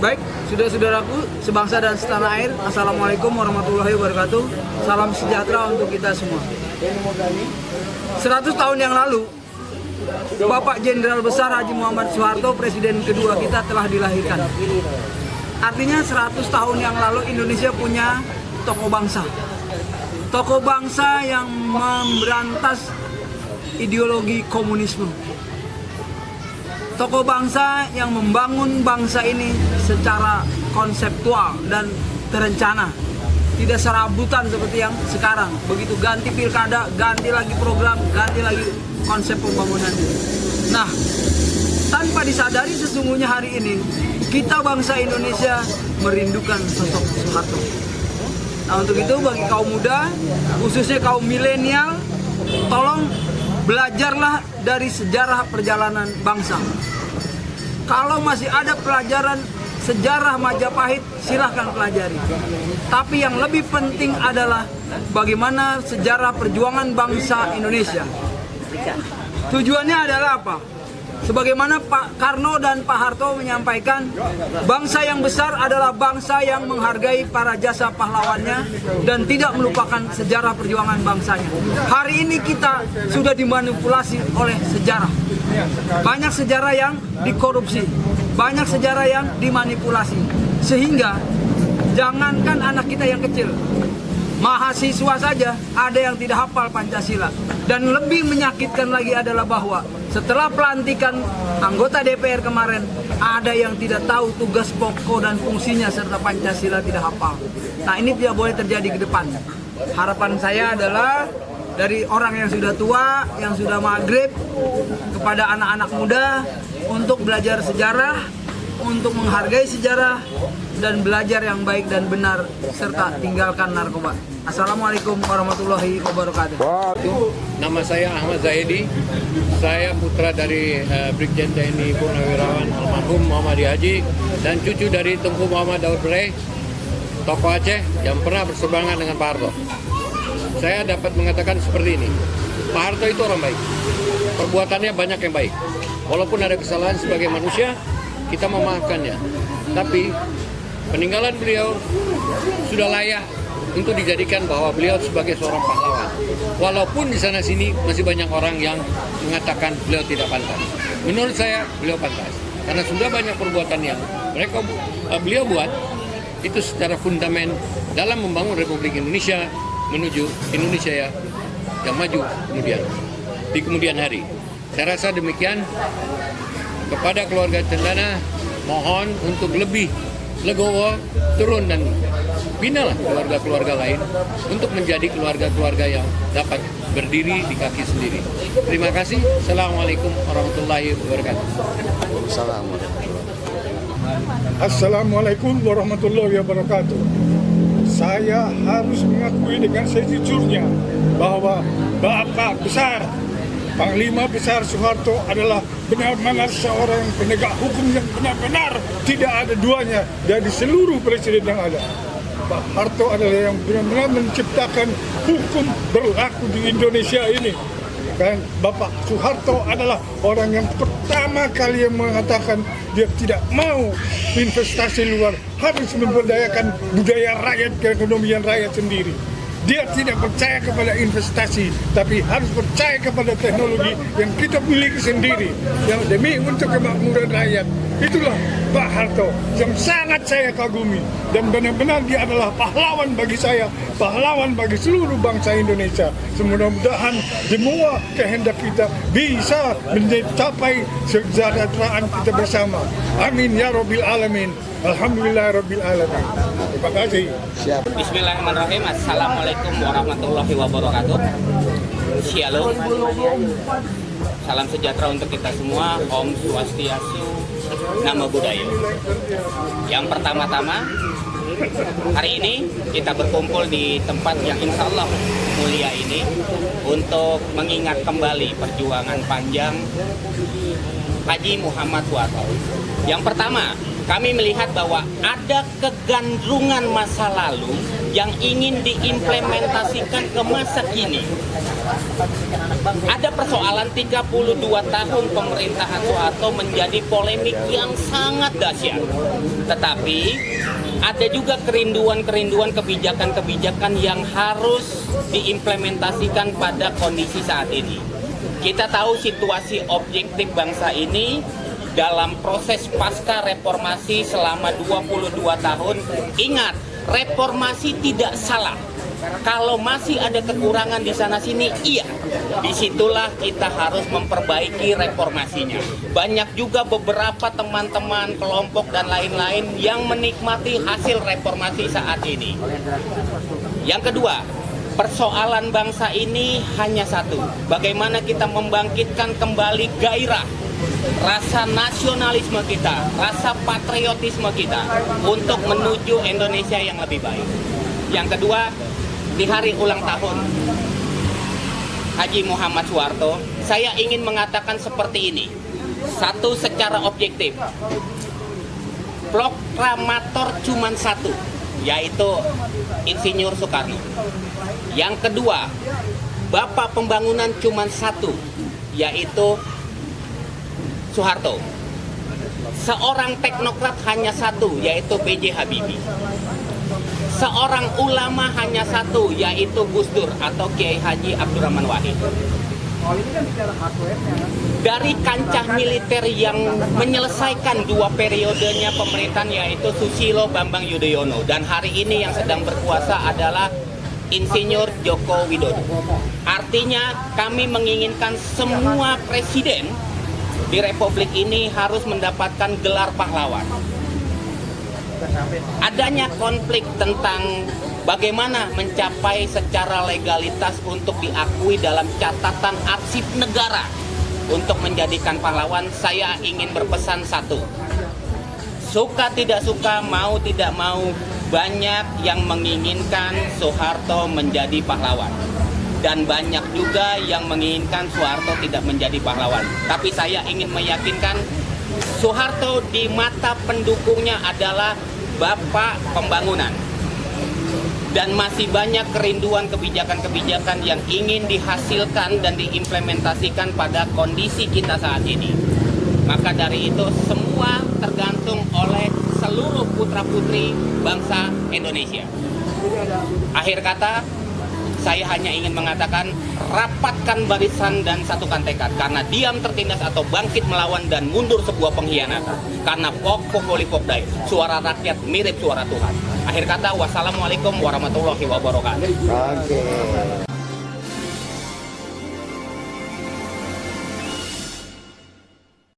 Baik, saudara-saudaraku sebangsa dan setanah air, Assalamualaikum warahmatullahi wabarakatuh. Salam sejahtera untuk kita semua. 100 tahun yang lalu, Bapak Jenderal Besar Haji Muhammad Soeharto, Presiden kedua kita, telah dilahirkan. Artinya 100 tahun yang lalu Indonesia punya tokoh bangsa. Tokoh bangsa yang memberantas ideologi komunisme. Tokoh bangsa yang membangun bangsa ini secara konseptual dan terencana. Tidak serabutan seperti yang sekarang. Begitu ganti pilkada, ganti lagi program, ganti lagi konsep pembangunannya. Nah, tanpa disadari sesungguhnya hari ini, kita bangsa Indonesia merindukan sosok Soeharto. Nah, untuk itu bagi kaum muda, khususnya kaum milenial, tolong belajarlah dari sejarah perjalanan bangsa. Kalau masih ada pelajaran sejarah Majapahit, silahkan pelajari. Tapi yang lebih penting adalah bagaimana sejarah perjuangan bangsa Indonesia. Tujuannya adalah apa? Sebagaimana Pak Karno dan Pak Harto menyampaikan, bangsa yang besar adalah bangsa yang menghargai para jasa pahlawannya dan tidak melupakan sejarah perjuangan bangsanya. Hari ini kita sudah dimanipulasi oleh sejarah. Banyak sejarah yang dikorupsi, banyak sejarah yang dimanipulasi. Sehingga jangankan anak kita yang kecil, mahasiswa saja ada yang tidak hafal Pancasila. Dan lebih menyakitkan lagi adalah bahwa setelah pelantikan anggota DPR kemarin, ada yang tidak tahu tugas pokok dan fungsinya serta Pancasila tidak hafal. Nah, ini tidak boleh terjadi ke depan. Harapan saya adalah dari orang yang sudah tua, yang sudah maghrib, kepada anak-anak muda untuk belajar sejarah, untuk menghargai sejarah, dan belajar yang baik dan benar, serta tinggalkan narkoba. Assalamualaikum warahmatullahi wabarakatuh. Nama saya Ahmad Zahidi. Saya putra dari Brigjen TNI Purnawirawan almarhum Muhammad Haji dan cucu dari Tunku Muhammad Daud Bre, tokoh Aceh yang pernah berseberangan dengan Pak Harto. Saya dapat mengatakan seperti ini, Pak Harto itu orang baik. Perbuatannya banyak yang baik. Walaupun ada kesalahan sebagai manusia, kita memaafkannya. Tapi peninggalan beliau sudah layak untuk dijadikan bahwa beliau sebagai seorang pahlawan. Walaupun di sana sini masih banyak orang yang mengatakan beliau tidak pantas. Menurut saya beliau pantas karena sudah banyak perbuatan yang beliau buat itu secara fundament dalam membangun Republik Indonesia menuju Indonesia yang maju di kemudian hari. Saya rasa demikian. Kepada keluarga Cendana mohon untuk lebih legowo, turun dan binalah keluarga-keluarga lain untuk menjadi keluarga-keluarga yang dapat berdiri di kaki sendiri. Terima kasih. Assalamualaikum warahmatullahi wabarakatuh. Assalamualaikum warahmatullahi wabarakatuh. Saya harus mengakui dengan sejujurnya bahwa Bapak Besar Panglima Besar Soeharto adalah benar-benar seorang penegak hukum yang benar-benar tidak ada duanya dari seluruh presiden yang ada. Pak Harto adalah yang benar-benar menciptakan hukum berlaku di Indonesia ini. Dan Bapak Soeharto adalah orang yang pertama kali yang mengatakan dia tidak mau investasi luar, harus memberdayakan budaya rakyat, keekonomian rakyat sendiri. Dia tidak percaya kepada investasi, tapi harus percaya kepada teknologi yang kita miliki sendiri, yang demi untuk kemakmuran rakyat. Itulah Pak Harto yang sangat saya kagumi, dan benar-benar dia adalah pahlawan bagi saya, pahlawan bagi seluruh bangsa Indonesia. Mudah-mudahan semua kehendak kita bisa mencapai kesejahteraan kita bersama. Amin ya Rabbil Alamin. Alhamdulillah Rabbil Alamin. Terima kasih. Bismillahirrahmanirrahim. Assalamualaikum warahmatullahi wabarakatuh. Shalom. Salam sejahtera untuk kita semua. Om Swastiastu, Namo Buddhaya. Yang pertama-tama, hari ini kita berkumpul di tempat yang insya Allah mulia ini untuk mengingat kembali perjuangan panjang Haji Muhammad Soeharto. Yang pertama, kami melihat bahwa ada kegandrungan masa lalu yang ingin diimplementasikan ke masa kini. Ada persoalan 32 tahun pemerintahan Soeharto menjadi polemik yang sangat dahsyat. Tetapi ada juga kerinduan-kerinduan kebijakan-kebijakan yang harus diimplementasikan pada kondisi saat ini. Kita tahu situasi objektif bangsa ini dalam proses pasca reformasi selama 22 tahun. Ingat, reformasi tidak salah. Kalau masih ada kekurangan di sana-sini, iya. Disitulah kita harus memperbaiki reformasinya. Banyak juga beberapa teman-teman, kelompok, dan lain-lain yang menikmati hasil reformasi saat ini. Yang kedua, persoalan bangsa ini hanya satu. Bagaimana kita membangkitkan kembali gairah, rasa nasionalisme kita, rasa patriotisme kita untuk menuju Indonesia yang lebih baik. Yang kedua, di hari ulang tahun Haji Muhammad Soeharto, saya ingin mengatakan seperti ini. Satu, secara objektif, proklamator cuma satu, yaitu Insinyur Soekarno. Yang kedua, Bapak Pembangunan cuma satu, yaitu Soeharto. Seorang teknokrat hanya satu, yaitu B.J. Habibie. Seorang ulama hanya satu, yaitu Gus Dur atau Kiai Haji Abdurrahman Wahid. Dari kancah militer yang menyelesaikan 2 periodenya pemerintahan, yaitu Susilo Bambang Yudhoyono, dan hari ini yang sedang berkuasa adalah Insinyur Joko Widodo. Artinya kami menginginkan semua presiden di Republik ini harus mendapatkan gelar pahlawan. Adanya konflik tentang bagaimana mencapai secara legalitas untuk diakui dalam catatan arsip negara untuk menjadikan pahlawan. Saya ingin berpesan satu, suka tidak suka, mau tidak mau, banyak yang menginginkan Soeharto menjadi pahlawan, dan banyak juga yang menginginkan Soeharto tidak menjadi pahlawan. Tapi saya ingin meyakinkan Soeharto di mata pendukungnya adalah Bapak Pembangunan. Dan masih banyak kerinduan kebijakan-kebijakan yang ingin dihasilkan dan diimplementasikan pada kondisi kita saat ini. Maka dari itu semua tergantung oleh seluruh putra-putri bangsa Indonesia. Akhir kata, saya hanya ingin mengatakan, rapatkan barisan dan satukan tekad. Karena diam tertindas atau bangkit melawan dan mundur sebuah pengkhianatan. Karena populi popdai, suara rakyat mirip suara Tuhan. Akhir kata, wassalamualaikum warahmatullahi wabarakatuh. Oke.